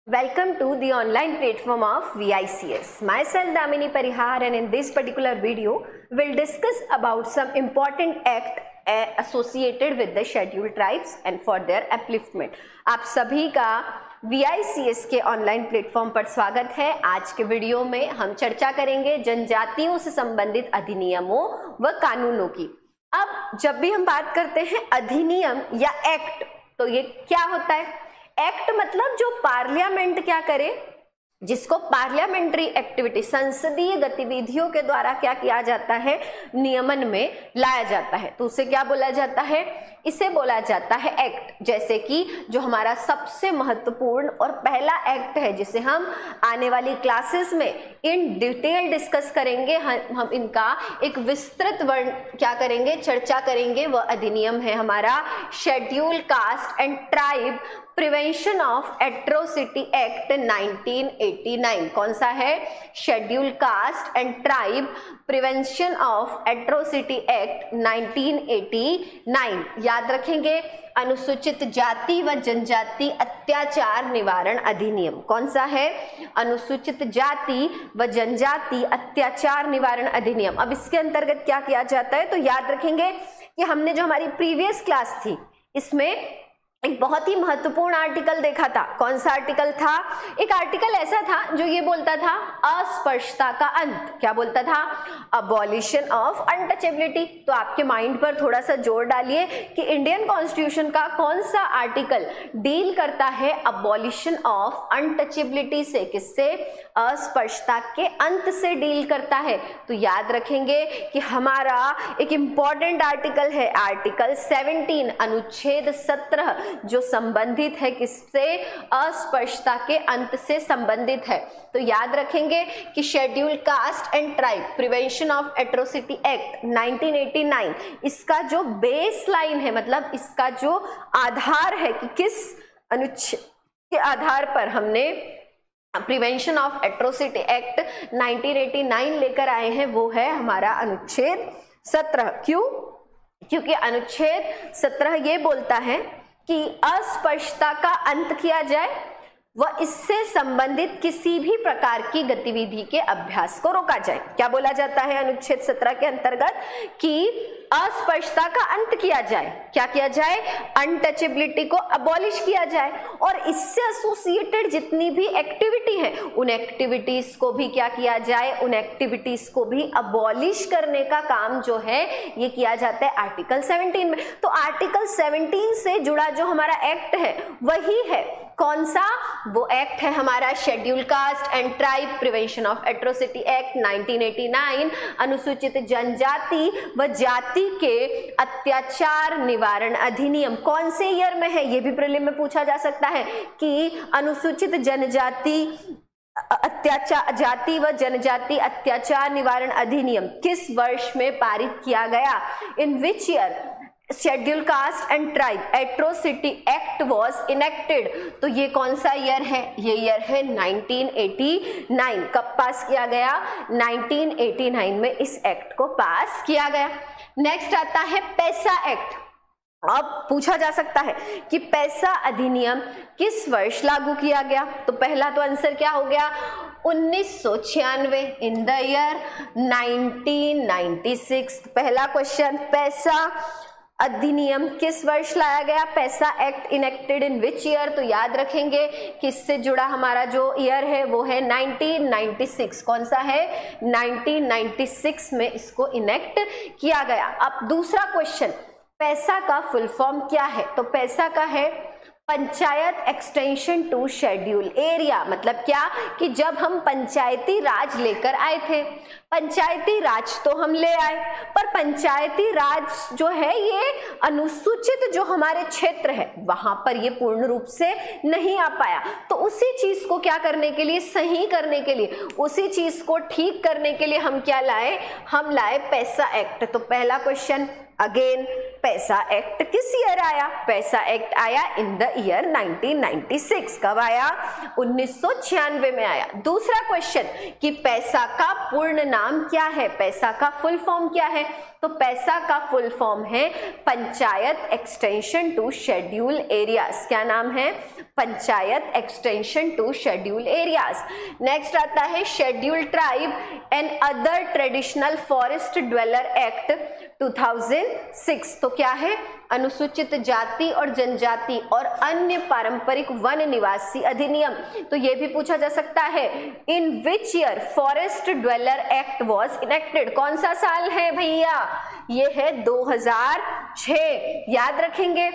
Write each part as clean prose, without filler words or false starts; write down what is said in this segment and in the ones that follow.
Welcome to the online platform of VICS. Myself Damini Parihar, and in this particular video we'll discuss about some important act associated with the scheduled tribes and for their upliftment. आप सभी का VICS के online platform पर स्वागत है। आज के video में हम चर्चा करेंगे जनजातियों से संबंधित अधिनियमों व कानूनों की। अब जब भी हम बात करते हैं अधिनियम या एक्ट, तो ये क्या होता है? एक्ट मतलब जो पार्लियामेंट क्या करे, जिसको पार्लियामेंट्री एक्टिविटी संसदीय गतिविधियों के द्वारा क्या किया जाता है, नियमन में लाया जाता है, तो उसे क्या बोला जाता है? इसे बोला जाता है एक्ट। जैसे कि जो हमारा सबसे महत्वपूर्ण और पहला एक्ट है जिसे हम आने वाली क्लासेस में इन डिटेल डिस्कस करेंगे, हम इनका एक विस्तृत वर्ण क्या करेंगे, चर्चा करेंगे। वह अधिनियम है हमारा schedule caste and tribe prevention of atrocity act 1989। कौन सा है? Schedule caste and tribe prevention of atrocity act 1989। याद रखेंगे, अनुसूचित जाति व जनजाति अत्याचार निवारण अधिनियम। कौन सा है? अनुसूचित जाति व जनजाति अत्याचार निवारण अधिनियम। अब इसके अंतर्गत क्या किया जाता है, तो याद रखेंगे कि हमने जो हमारी प्रीवियस क्लास थी इसमें एक बहुत ही महत्वपूर्ण आर्टिकल देखा था। कौन सा आर्टिकल था? एक आर्टिकल ऐसा था जो ये बोलता था अस्पृश्यता का अंत। क्या बोलता था? Abolition of untouchability. तो आपके माइंड पर थोड़ा सा जोर डालिए कि इंडियन कॉन्स्टिट्यूशन का कौन सा आर्टिकल डील करता है अबॉलिशन ऑफ अनटचेबिलिटी से, किससे? अस्पृश्यता के अंत से डील करता है। तो याद रखेंगे कि हमारा एक इंपॉर्टेंट आर्टिकल है आर्टिकल 17 अनुच्छेद 17, जो संबंधित है किससे? अस्पृश्यता के अंत से संबंधित है। तो याद रखेंगे कि schedule caste and tribe prevention of atrocity act 1989, इसका जो बेस लाइन है, मतलब इसका जो आधार है कि किस अनुच्छेद के आधार पर हमने प्रिवेंशन ऑफ एट्रोसिटी एक्ट 1989 लेकर आए हैं, वो है हमारा अनुच्छेद 17। क्यों? क्योंकि अनुच्छेद 17 ये बोलता है कि अस्पृश्यता का अंत किया जाए व इससे संबंधित किसी भी प्रकार की गतिविधि के अभ्यास को रोका जाए। क्या बोला जाता है अनुच्छेद 17 के अंतर्गत? कि अस्पृश्यता का अंत किया जाए। क्या किया जाए? अनटचेबिलिटी को अबॉलिश किया जाए, और इससे एसोसिएटेड जितनी भी एक्टिविटी है उन एक्टिविटीज को भी क्या किया जाए, उन एक्टिविटीज को भी अबॉलिश करने का काम जो है ये किया जाता है आर्टिकल 17 में। तो आर्टिकल 17 से जुड़ा जो हमारा एक्ट है वही है कौन सा? वो एक्ट है हमारा schedule caste and tribe prevention of atrocity act 1989, अनुसूचित जनजाति व जाति के अत्याचार निवारण अधिनियम। कौन से ईयर में है, ये भी प्रीलिम में पूछा जा सकता है कि अनुसूचित जनजाति अत्याचार जाति व जनजाति अत्याचार निवारण अधिनियम किस वर्ष में पारित किया गया? In which year schedule caste and tribe atrocity act was enacted. तो ये कौन सा ईयर है? ये ईयर है 1989। कब पास किया गया? 1989 में इस एक्ट को पास किया गया। नेक्स्ट आता है पैसा एक्ट। अब पूछा जा सकता है कि पैसा अधिनियम किस वर्ष लागू किया गया? तो पहला तो आंसर क्या हो गया? 1996, इन द ईयर 1996। पहला क्वेश्चन, पैसा अधिनियम किस वर्ष लाया गया? पैसा act enacted in which year? तो याद रखेंगे कि इससे जुड़ा हमारा जो ईयर है वो है 1996। कौन सा है? 1996 में इसको इनेक्ट किया गया। अब दूसरा क्वेश्चन, पैसा का फुल फॉर्म क्या है? तो पैसा का है panchayat extension to schedule area. मतलब क्या कि जब हम पंचायती राज लेकर आए थे, पंचायती राज तो हम ले आए, पर पंचायती राज जो है ये अनुसूचित जो हमारे क्षेत्र है वहां पर ये पूर्ण रूप से नहीं आ पाया। तो उसी चीज को क्या करने के लिए, सही करने के लिए, उसी चीज को ठीक करने के लिए हम क्या लाए? हम लाए पैसा एक्ट। तो पहला क्वेश्चन अगेन, पैसा एक्ट किस ईयर आया? पैसा एक्ट आया इन द ईयर 1996। कब आया? 1996 में आया। दूसरा क्वेश्चन कि पैसा का पूर्ण नाम क्या है, पैसा का फुल फॉर्म क्या है? तो पैसा का फुल फॉर्म है panchayat extension to schedule areas. क्या नाम है? Panchayat extension to schedule areas. Next आता है schedule tribe and other traditional forest dweller act 2006। तो क्या है? अनुसूचित जाति और जनजाति और अन्य पारंपरिक वन निवासी अधिनियम। तो ये भी पूछा जा सकता है, in which year forest dweller act was enacted. कौन सा साल है भैया? ये है 2006। याद रखेंगे,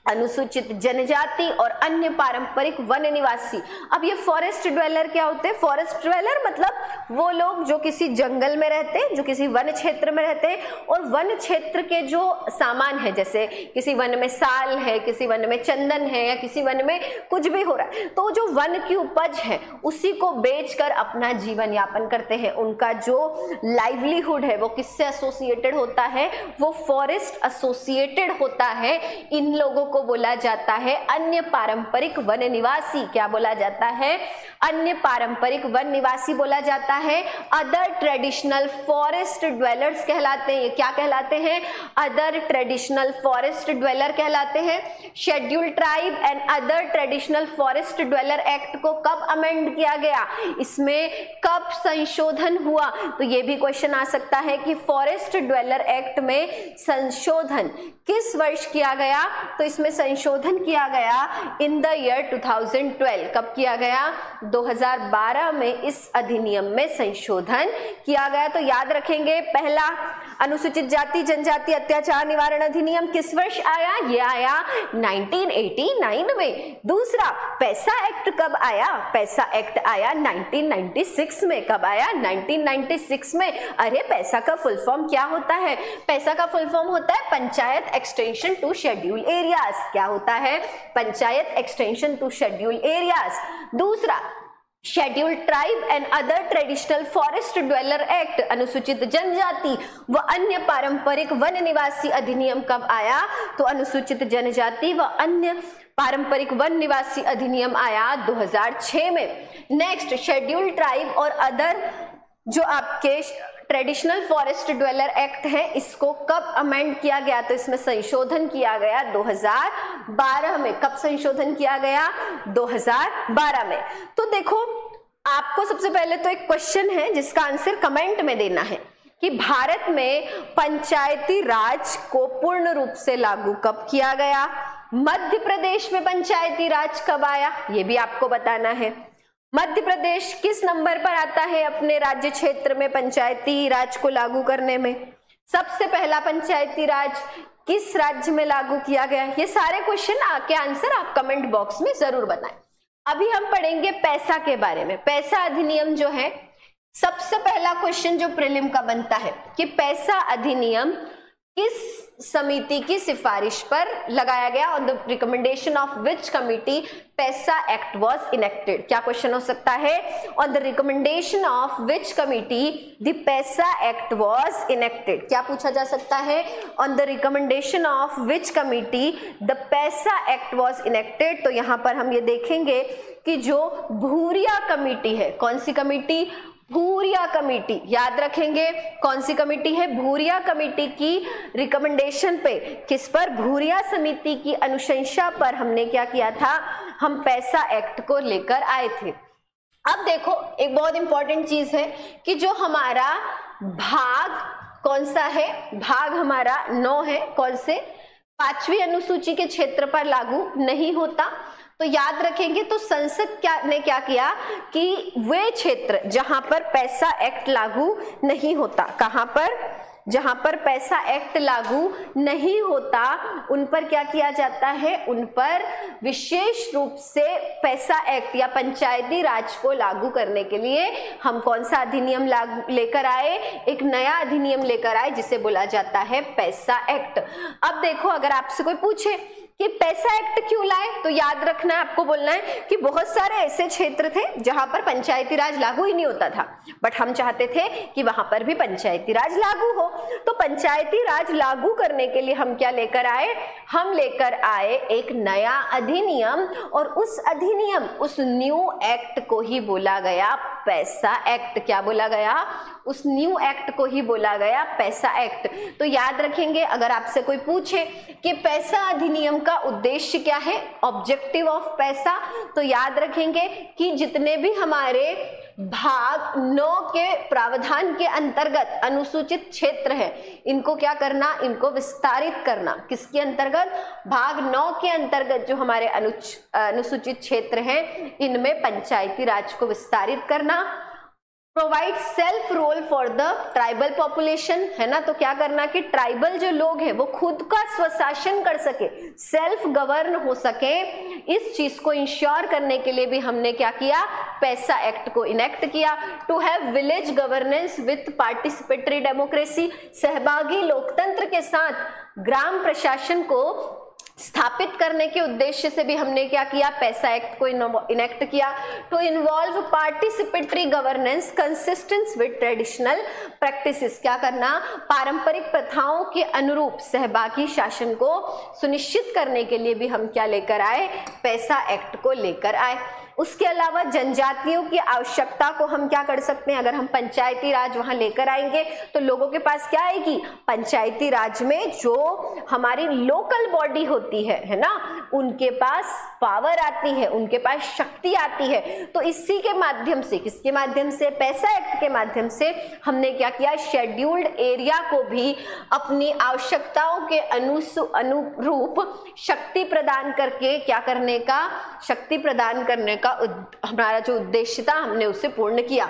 अनुसूचित जनजाति और अन्य पारंपरिक वन निवासी। अब ये फॉरेस्ट ड्वेलर क्या होते हैं? फॉरेस्ट ड्वेलर मतलब वो लोग जो किसी जंगल में रहते हैं, जो किसी वन क्षेत्र में रहते हैं, और वन क्षेत्र के जो सामान है, जैसे किसी वन में साल है, किसी वन में चंदन है, या किसी वन में कुछ भी हो रहा है, तो जो वन की उपज है उसी को बेचकर अपना जीवन यापन करते हैं। उनका जो लाइवलीहुड है वो किससे एसोसिएटेड होता है? वो फॉरेस्ट एसोसिएटेड होता है। इन लोगों को बोला जाता है अन्य पारंपरिक वन निवासी। क्या बोला जाता है? अन्य पारंपरिक वन निवासी बोला जाता है। अदर ट्रेडिशनल फॉरेस्ट ड्वेलर्स कहलाते हैं। ये क्या कहलाते हैं? अदर ट्रेडिशनल फॉरेस्ट ड्वेलर कहलाते हैं। Schedule tribe and other traditional forest dweller act को कब अमेंड किया गया? इसमें कब संशोधन हुआ? तो ये भी क्वेश्चन आ सकता है कि फॉरेस्ट ड्वेलर एक्ट में संशोधन किस वर्ष किया गया? तो इसमें संशोधन किया गया इन द ईयर 2012। कब किया गया? 2012 में इस अधिनियम में संशोधन किया गया। तो याद रखेंगे, पहला अनुसूचित जाति जनजाति अत्याचार निवारण अधिनियम किस वर्ष आया? ये आया 1989 में। दूसरा, पैसा एक्ट कब आया? पैसा एक्ट आया 1996 में। कब आया? 1996 में। अरे पैसा का फुल फॉर्म क्या होता है? पैसा का फुल फॉर्म होता है panchayat extension to schedule areas. क्या होता है? Panchayat extension to schedule areas. दूसरा, schedule tribe and other traditional forest dweller act अनुसूचित जनजाति व अन्य पारंपरिक वन निवासी अधिनियम कब आया? तो अनुसूचित जनजाति व अन्य पारंपरिक वन निवासी अधिनियम आया 2006 में। नेक्स्ट, शेड्यूल ट्राइब और अदर जो आपके ट्रेडिशनल फॉरेस्ट ड्वेलर एक्ट है, इसको कब अमेंड किया गया? तो इसमें संशोधन किया गया 2012 में। कब संशोधन किया गया? 2012 में। तो देखो, आपको सबसे पहले तो एक क्वेश्चन है जिसका आंसर कमेंट में देना है कि भारत में पंचायती राज को पूर्ण रूप से लागू कब किया गया? मध्य प्रदेश में पंचायती राज कब आया? ये भी आपको बताना है। मध्य प्रदेश किस नंबर पर आता है अपने राज्य क्षेत्र में पंचायती राज को लागू करने में? सबसे पहला पंचायती राज किस राज्य में लागू किया गया? ये सारे क्वेश्चन के आंसर आप कमेंट बॉक्स में जरूर बताएं। अभी हम पढ़ेंगे पैसा के बारे में। पैसा अधिनियम जो है, सबसे पहला क्वेश्चन जो प्रीलिम का बनता है कि पैसा अधिनियम किस समिति की सिफारिश पर लगाया गया? On the recommendation of which committee पैसा एक्ट वॉज इनेक्टेड? क्या क्वेश्चन हो सकता है? On the recommendation of which committee the पैसा एक्ट वॉज इनेक्टेड? क्या पूछा जा सकता है? On the recommendation of which committee the पैसा एक्ट वॉज इनेक्टेड? तो यहां पर हम ये देखेंगे कि जो भूरिया कमिटी है, कौन सी कमिटी? भूरिया कमेटी। याद रखेंगे कौन सी कमेटी है? भूरिया कमेटी की रिकमेंडेशन पे, किस पर? भूरिया समिति की अनुशंसा पर हमने क्या किया था? हम पैसा एक्ट को लेकर आए थे। अब देखो, एक बहुत इंपॉर्टेंट चीज है कि जो हमारा भाग कौन सा है? भाग हमारा 9 है। कौन से? 5वीं अनुसूची के क्षेत्र पर लागू नहीं होता। तो याद रखेंगे, तो संसद ने क्या किया कि वे क्षेत्र जहां पर पैसा एक्ट लागू नहीं होता, कहां पर? जहां पर पैसा एक्ट लागू नहीं होता, उन पर क्या किया जाता है? उन पर विशेष रूप से पैसा एक्ट या पंचायती राज को लागू करने के लिए हम कौन सा अधिनियम लेकर आए? एक नया अधिनियम लेकर आए जिसे बोला जाता है पैसा एक्ट। अब देखो, अगर आपसे कोई पूछे कि पैसा एक्ट क्यों लाए, तो याद रखना है, आपको बोलना है कि बहुत सारे ऐसे क्षेत्र थे जहां पर पंचायती राज लागू ही नहीं होता था, बट हम चाहते थे कि वहां पर भी पंचायती राज लागू हो। तो पंचायती राज लागू करने के लिए हम क्या लेकर आए, हम लेकर आए एक नया अधिनियम, और उस अधिनियम, उस न्यू एक्ट को ही बोला गया पैसा एक्ट। क्या बोला गया, उस न्यू एक्ट को ही बोला गया पैसा एक्ट। तो याद रखेंगे, अगर आपसे कोई पूछे कि पैसा अधिनियम का उद्देश्य क्या है, ऑब्जेक्टिव ऑफ पैसा, तो याद रखेंगे कि जितने भी हमारे भाग 9 के प्रावधान के अंतर्गत अनुसूचित क्षेत्र है, इनको क्या करना, इनको विस्तारित करना। किसके अंतर्गत, भाग 9 के अंतर्गत जो हमारे अनुसूचित क्षेत्र हैं, इनमें पंचायती राज को विस्तारित करना। Provide self role for the tribal population, है ना, तो क्या करना कि ट्राइबल जो लोग हैं वो खुद का स्वशासन कर सके, सेल्फ गवर्न हो सके। इस चीज को इंश्योर करने के लिए भी हमने क्या किया, पैसा एक्ट को इनेक्ट किया। To have village governance with participatory democracy, सहभागी लोकतंत्र के साथ ग्राम प्रशासन को स्थापित करने के उद्देश्य से भी हमने क्या किया, पैसा एक्ट को इनेक्ट किया। To involve participatory governance consistent with traditional practices, क्या करना, पारंपरिक प्रथाओं के अनुरूप सहभागी शासन को सुनिश्चित करने के लिए भी हम क्या लेकर आए, पैसा एक्ट को लेकर आए। उसके अलावा जनजातियों की आवश्यकता को हम क्या कर सकते हैं, अगर हम पंचायती राज वहां लेकर आएंगे तो लोगों के पास क्या आएगी, पंचायती राज में जो हमारी लोकल बॉडी होती है ना, उनके पास पावर आती है, उनके पास शक्ति आती है। तो इसी के माध्यम से, किसके माध्यम से, पैसा एक्ट के माध्यम से हमने क्या किया, शेड्यूल्ड एरिया को भी अपनी आवश्यकताओं के अनुरूप शक्ति प्रदान करके क्या करने का, शक्ति प्रदान करने का हमारा जो उद्देश्य था, हमने उसे पूर्ण किया।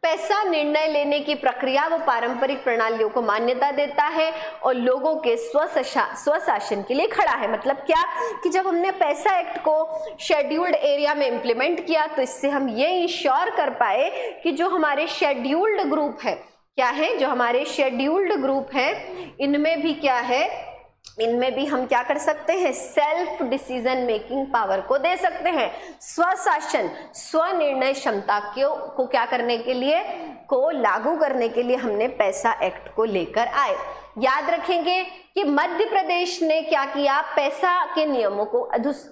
पैसा निर्णय लेने की प्रक्रिया व पारंपरिक प्रणालियों को मान्यता देता है और लोगों के स्वशासन के लिए खड़ा है। मतलब क्या कि जब हमने पैसा एक्ट को शेड्यूल्ड एरिया में इंप्लीमेंट किया तो इससे हम ये इंश्योर कर पाए कि जो हमारे शेड्यूल्ड ग्रुप है, क्या है, जो हमारे शेड्यूल्ड ग्रुप है, इनमें भी क्या है, इनमें भी हम क्या कर सकते हैं, सेल्फ डिसीजन मेकिंग पावर को दे सकते हैं। स्वशासन, स्वनिर्णय क्षमता को क्या करने के लिए, को लागू करने के लिए हमने पैसा एक्ट को लेकर आए। याद रखेंगे कि मध्य प्रदेश ने क्या किया, पैसा के नियमों को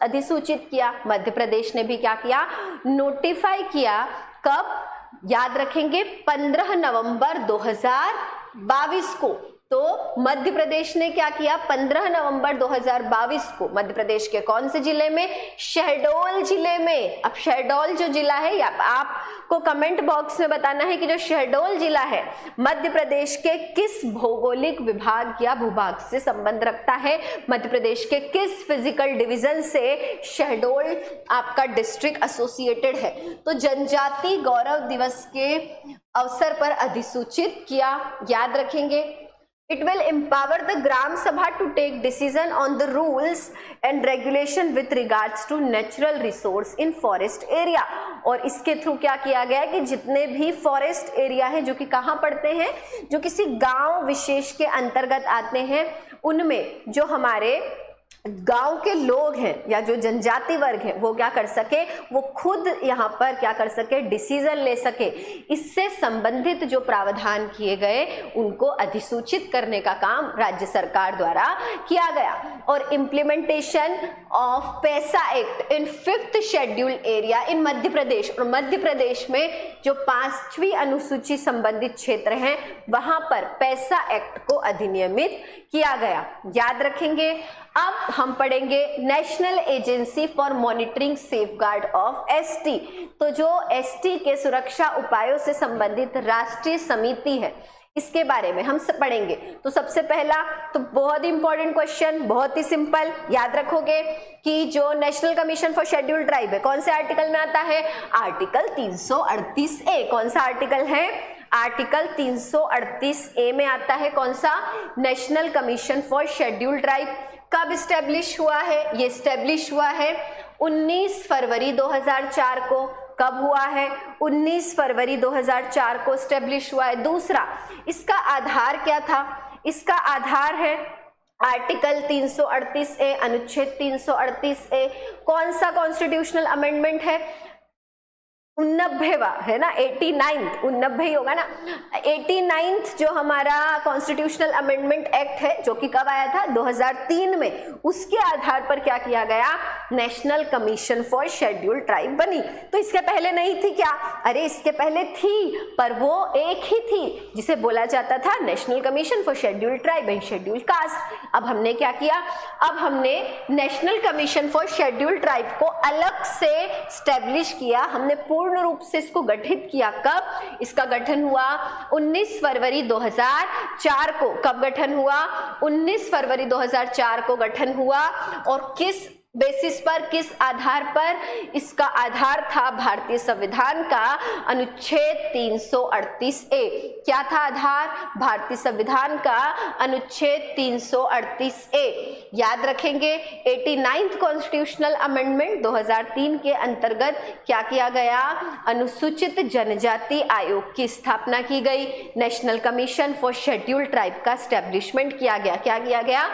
अधिसूचित किया। मध्य प्रदेश ने भी क्या किया, नोटिफाई किया। कब, याद रखेंगे 15 नवंबर 2022 को। तो मध्य प्रदेश ने क्या किया, 15 नवंबर 2022 को मध्य प्रदेश के कौन से जिले में, शहडोल जिले में। अब शहडोल जो जिला है, या आपको कमेंट बॉक्स में बताना है कि जो शहडोल जिला है मध्य प्रदेश के किस भौगोलिक विभाग या भूभाग से संबंध रखता है, मध्य प्रदेश के किस फिजिकल डिवीजन से शहडोल आपका डिस्ट्रिक्ट एसोसिएटेड है। तो जनजाति गौरव दिवस के अवसर पर अधिसूचित किया। याद रखेंगे, it will empower the gram sabha to take decision on the rules and regulation with regards to natural resource in forest area। और इसके थ्रू क्या किया गया है कि जितने भी फॉरेस्ट एरिया है जो कि कहाँ पड़ते हैं, जो किसी गांव विशेष के अंतर्गत आते हैं, उनमें जो हमारे गांव के लोग हैं या जो जनजाति वर्ग है वो क्या कर सके, वो खुद यहाँ पर क्या कर सके, डिसीजन ले सके। इससे संबंधित जो प्रावधान किए गए उनको अधिसूचित करने का काम राज्य सरकार द्वारा किया गया। और implementation of PESA act in 5th scheduled area in Madhya Pradesh, और मध्य प्रदेश में जो 5वीं अनुसूची संबंधित क्षेत्र हैं वहां पर पैसा एक्ट को अधिनियमित किया गया। याद रखेंगे। अब हम पढ़ेंगे national agency for monitoring safeguard of ST. तो जो एसटी के सुरक्षा उपायों से संबंधित राष्ट्रीय समिति है, इसके बारे में हम पढ़ेंगे। तो सबसे पहला तो बहुत ही इंपॉर्टेंट क्वेश्चन, बहुत ही सिंपल, याद रखोगे कि जो national commission for scheduled tribe है कौन से आर्टिकल में आता है, आर्टिकल 338A। कौन सा आर्टिकल है, आर्टिकल 338A में आता है। कौन सा, national commission for scheduled tribe. कब स्टैब्लिश हुआ है, ये स्टैब्लिश हुआ है 19 फरवरी 2004 को। कब हुआ है, 19 फरवरी 2004 को स्टैब्लिश हुआ है। दूसरा, इसका आधार क्या था, इसका आधार है आर्टिकल 338A, अनुच्छेद 338A कौन सा कॉन्स्टिट्यूशनल अमेंडमेंट है? 89वां है ना, 89th, 89 ही होगा ना। 89th जो हमारा कॉन्स्टिट्यूशनल अमेंडमेंट एक्ट है, जो कि कब आया था? 2003 में। उसके आधार पर क्या किया गया? National commission for schedule tribe बनी। तो इसके पहले नहीं थी क्या? अरे इसके पहले थी, पर वो एक ही थी जिसे बोला जाता था national commission for schedule tribe and schedule caste. अब हमने क्या किया? अब हमने national commission for schedule tribe को अलग से स्टैब्लिश किया, हमने पूर्ण रूप से इसको गठित किया। कब इसका गठन हुआ? 19 फरवरी 2004 को। कब गठन हुआ? 19 फरवरी 2004 को गठन हुआ। और किस बेसिस पर, किस आधार पर? इसका आधार था भारतीय संविधान का अनुच्छेद 338A। क्या था आधार? भारतीय संविधान का अनुच्छेद 338A। याद रखेंगे 89th कॉन्स्टिट्यूशनल अमेंडमेंट 2003 के अंतर्गत क्या किया गया? अनुसूचित जनजाति आयोग की स्थापना की गई, national commission for schedule tribe का स्टैब्लिशमेंट किया गया। क्या किया गया?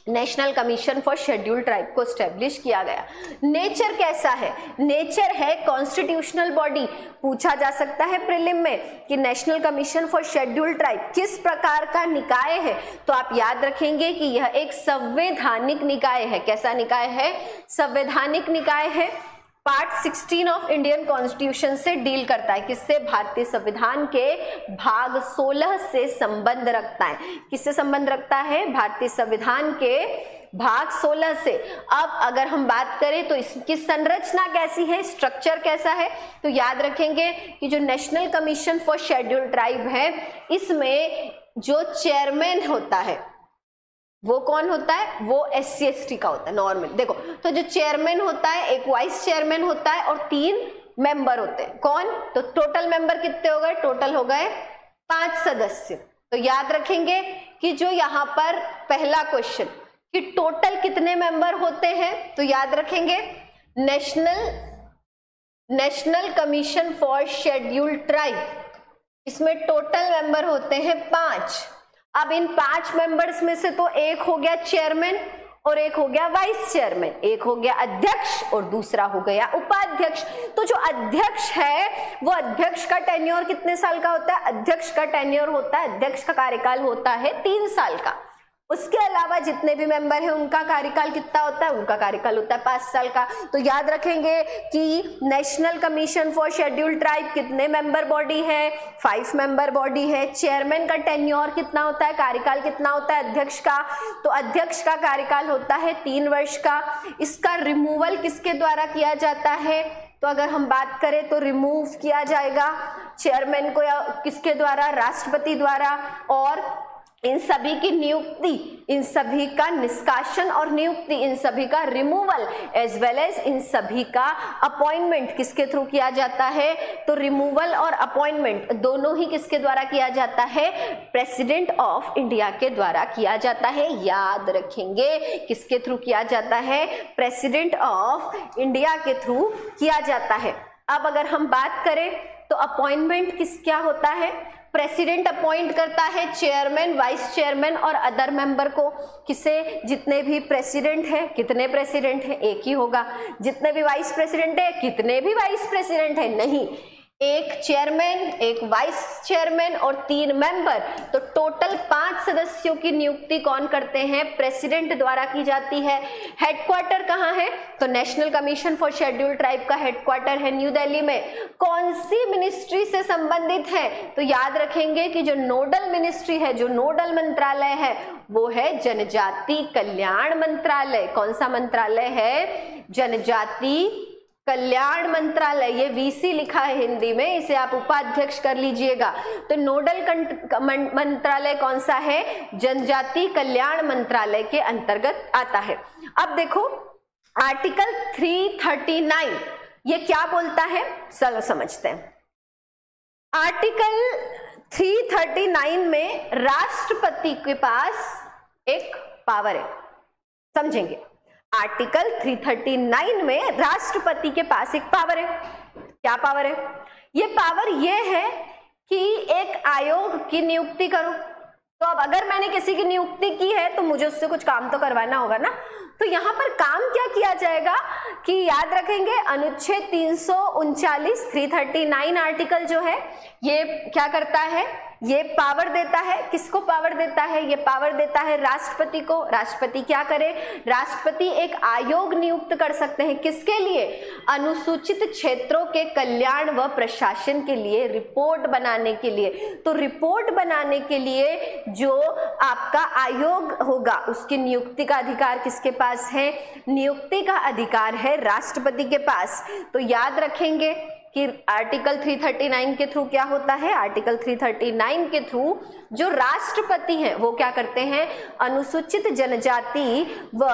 National commission for schedule tribe को स्टैब्लिश किया गया। नेचर कैसा है? नेचर है कॉन्स्टिट्यूशनल बॉडी। पूछा जा सकता है प्रीलिम में कि national commission for schedule tribe किस प्रकार का निकाय है, तो आप याद रखेंगे कि यह एक संवैधानिक निकाय है। कैसा निकाय है? संवैधानिक निकाय है। पार्ट 16 ऑफ इंडियन कॉन्स्टिट्यूशन से डील करता है। किससे? भारतीय संविधान के भाग 16 से संबंध रखता है। किससे संबंध रखता है? भारतीय संविधान के भाग 16 से। अब अगर हम बात करें तो इसकी संरचना कैसी है, स्ट्रक्चर कैसा है, तो याद रखेंगे कि जो national commission for schedule tribe है, इसमें जो चेयरमैन होता है वो कौन होता है? वो SC/ST का होता है नॉर्मल। देखो, तो जो चेयरमैन होता है, एक वाइस चेयरमैन होता है और 3 मेंबर होते हैं। कौन? तो टोटल मेंबर कितने हो गए? टोटल हो गए 5 सदस्य। तो याद रखेंगे कि जो यहाँ पर पहला क्वेश्चन कि टोटल कितने मेंबर होते हैं, तो याद रखेंगे national commission for schedule tribe, इसमें टोटल मेंबर होते हैं 5। अब इन 5 मेंबर्स में से तो एक हो गया चेयरमैन और एक हो गया वाइस चेयरमैन, एक हो गया अध्यक्ष और दूसरा हो गया उपाध्यक्ष। तो जो अध्यक्ष है वो अध्यक्ष का टेन्योर कितने साल का होता है? अध्यक्ष का टेन्योर होता है, अध्यक्ष का कार्यकाल होता है 3 साल का। उसके अलावा जितने भी मेंबर हैं उनका कार्यकाल कितना होता है? उनका कार्यकाल होता है 5 साल का। तो याद रखेंगे कि national commission for schedule tribe कितने मेंबर बॉडी है? 5 मेंबर बॉडी है। चेयरमैन का टेन्योर कितना होता है? कार्यकाल कितना होता है अध्यक्ष का? तो अध्यक्ष का कार्यकाल होता है 3 वर्ष का। इसका रिमूवल किसके द्वारा किया जाता है? तो अगर हम बात करें तो रिमूव किया जाएगा चेयरमैन को या किसके द्वारा? राष्ट्रपति द्वारा। और इन सभी की नियुक्ति, इन सभी का निष्कासन और नियुक्ति, इन सभी का रिमूवल एज वेल एज इन सभी का अपॉइंटमेंट किसके थ्रू किया जाता है? तो रिमूवल और अपॉइंटमेंट दोनों ही किसके द्वारा किया जाता है? प्रेसिडेंट ऑफ इंडिया के द्वारा किया जाता है। याद रखेंगे किसके थ्रू किया जाता है? प्रेसिडेंट ऑफ इंडिया के थ्रू किया जाता है। अब अगर हम बात करें तो अपॉइंटमेंट क्या होता है? प्रेसिडेंट अपॉइंट करता है चेयरमैन, वाइस चेयरमैन और अदर मेंबर को। किसे? जितने भी प्रेसिडेंट है, कितने प्रेसिडेंट है? एक ही होगा। जितने भी वाइस प्रेसिडेंट है, कितने भी वाइस प्रेसिडेंट है? नहीं, एक चेयरमैन, एक वाइस चेयरमैन और 3 मेंबर। तो टोटल 5 सदस्यों की नियुक्ति कौन करते हैं? प्रेसिडेंट द्वारा की जाती है। हेडक्वार्टर कहाँ है? तो national commission for schedule tribe का हेडक्वार्टर है न्यू दिल्ली में। कौन सी मिनिस्ट्री से संबंधित है? तो याद रखेंगे कि जो नोडल मिनिस्ट्री है, जो नोडल मंत्रालय है, वो है जनजाति कल्याण मंत्रालय। कौन सा मंत्रालय है? जनजाति कल्याण मंत्रालय। ये VC लिखा है हिंदी में, इसे आप उपाध्यक्ष कर लीजिएगा। तो नोडल मंत्रालय कौन सा है? जनजाति कल्याण मंत्रालय के अंतर्गत आता है। अब देखो आर्टिकल 339 ये क्या बोलता है, चलो समझते हैं। आर्टिकल 339 में राष्ट्रपति के पास एक पावर है, समझेंगे। आर्टिकल 339 में राष्ट्रपति के पास एक पावर है। क्या पावर है? ये पावर ये है कि एक आयोग की नियुक्ति करो। तो अब अगर मैंने किसी की नियुक्ति की है तो मुझे उससे कुछ काम तो करवाना होगा ना। तो यहाँ पर काम क्या किया जाएगा कि याद रखेंगे अनुच्छेद 339 339 आर्टिकल जो है ये क्या करता है, ये पावर देता है, किसको पावर देता है, ये पावर देता है राष्ट्रपति को। राष्ट्रपति क्या करे, राष्ट्रपति एक आयोग नियुक्त कर सकते हैं, किसके लिए, अनुसूचित क्षेत्रों के कल्याण व प्रशासन के लिए, रिपोर्ट बनाने के लिए। तो रिपोर्ट बनाने के लिए जो आपका आयोग होगा उसकी नियुक्ति का अधिकार किसके पास है, नियुक्ति का अधिकार है राष्ट्रपति के पास। तो याद रखेंगे कि आर्टिकल 339 के थ्रू क्या होता है, आर्टिकल 339 के थ्रू जो राष्ट्रपति हैं वो क्या करते हैं, अनुसूचित जनजाति व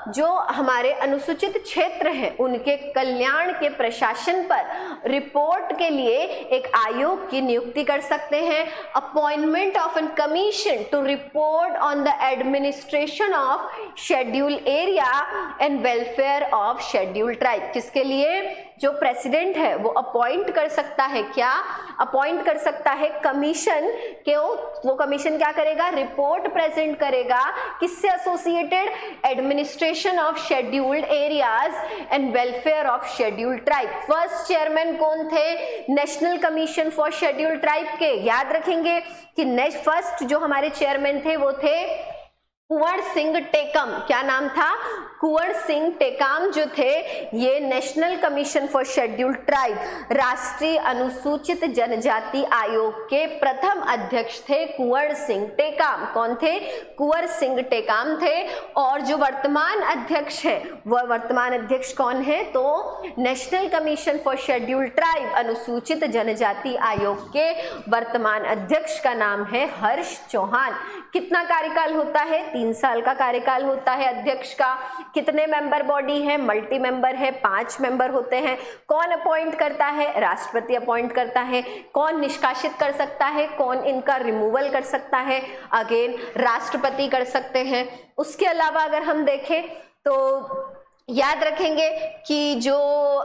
जो हमारे अनुसूचित क्षेत्र हैं उनके कल्याण के प्रशासन पर रिपोर्ट के लिए एक आयोग की नियुक्ति कर सकते हैं। Appointment of an commission to report on the administration of schedule area and welfare of schedule tribe, किसके लिए, जो प्रेसिडेंट है वो अपॉइंट कर सकता है, क्या अपॉइंट कर सकता है कमीशन, क्यों, वो कमीशन क्या करेगा, रिपोर्ट प्रेजेंट करेगा, किससे associated, administration of scheduled areas and welfare of scheduled tribe. First chairman कौन थे, national commission for scheduled tribe के, याद रखेंगे कि फर्स्ट जो हमारे चेयरमैन थे वो थे कुंवर सिंह टेकम, क्या नाम था, कुंवर सिंह टेकाम जो थे ये national commission for scheduled tribe, राष्ट्रीय अनुसूचित जनजाति आयोग के प्रथम अध्यक्ष थे कुंवर सिंह टेकाम। कौन थे, कुंवर सिंह टेकाम थे। और जो वर्तमान अध्यक्ष है वह वर्तमान अध्यक्ष कौन है, तो national commission for scheduled tribe अनुसूचित जनजाति आयोग के वर्तमान अध्यक्ष का नाम है हर्ष चौहान। कितना कार्यकाल होता है, 3 साल का कार्यकाल होता है अध्यक्ष का। कितने मेंबर बॉडी है, मल्टी मेंबर है, 5 मेंबर होते हैं। कौन अपॉइंट करता है, राष्ट्रपति अपॉइंट करता है। कौन निष्कासित कर सकता है, कौन इनका रिमूवल कर सकता है, अगेन राष्ट्रपति कर सकते हैं। उसके अलावा अगर हम देखें तो याद रखेंगे कि जो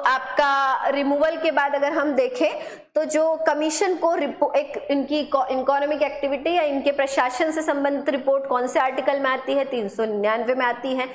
आपका रिमूवल के बाद अगर हम देखें तो जो कमीशन को एक इनकी इकोनॉमिक एक्टिविटी या इनके प्रशासन से संबंधित रिपोर्ट कौन से आर्टिकल में आती है, 399 में आती है।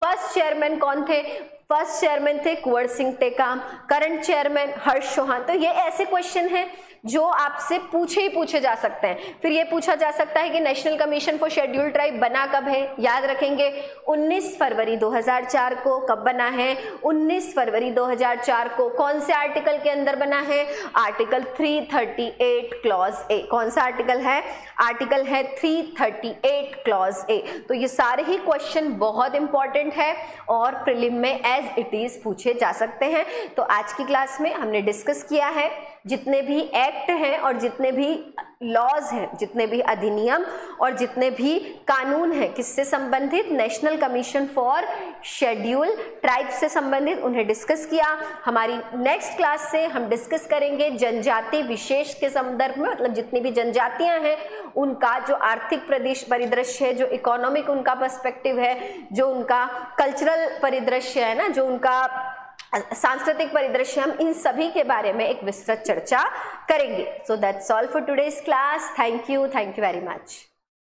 फर्स्ट चेयरमैन कौन थे, फर्स्ट चेयरमैन थे कुंवर सिंह टेकाम, करंट चेयरमैन हर्ष चौहान। तो ये ऐसे क्वेश्चन हैं जो आपसे पूछे जा सकते हैं। फिर ये पूछा जा सकता है कि national commission for scheduled tribe बना कब है, याद रखेंगे 19 फरवरी 2004 को। कब बना है, 19 फरवरी 2004 को। कौन से आर्टिकल के अंदर बना है, आर्टिकल 338 क्लॉज ए। कौन सा आर्टिकल है, आर्टिकल है 338 क्लॉज ए। तो ये सारे ही क्वेश्चन बहुत इंपॉर्टेंट है और प्रीलिम में एज इट इज पूछे जा सकते हैं। तो आज की क्लास में हमने डिस्कस किया है जितने भी एक्ट हैं और जितने भी लॉज हैं, जितने भी अधिनियम और जितने भी कानून हैं किससे संबंधित, national commission for schedule tribe से संबंधित, उन्हें डिस्कस किया। हमारी नेक्स्ट क्लास से हम डिस्कस करेंगे जनजाति विशेष के संदर्भ में, मतलब जितनी भी जनजातियां हैं उनका जो आर्थिक परिदृश्य है, जो इकोनॉमिक उनका पर्सपेक्टिव है, जो उनका कल्चरल परिदृश्य है ना, जो उनका सांस्कृतिक परिदृश्य, हम इन सभी के बारे में एक विस्तृत चर्चा करेंगे। So that's all for today's class. Thank you very much.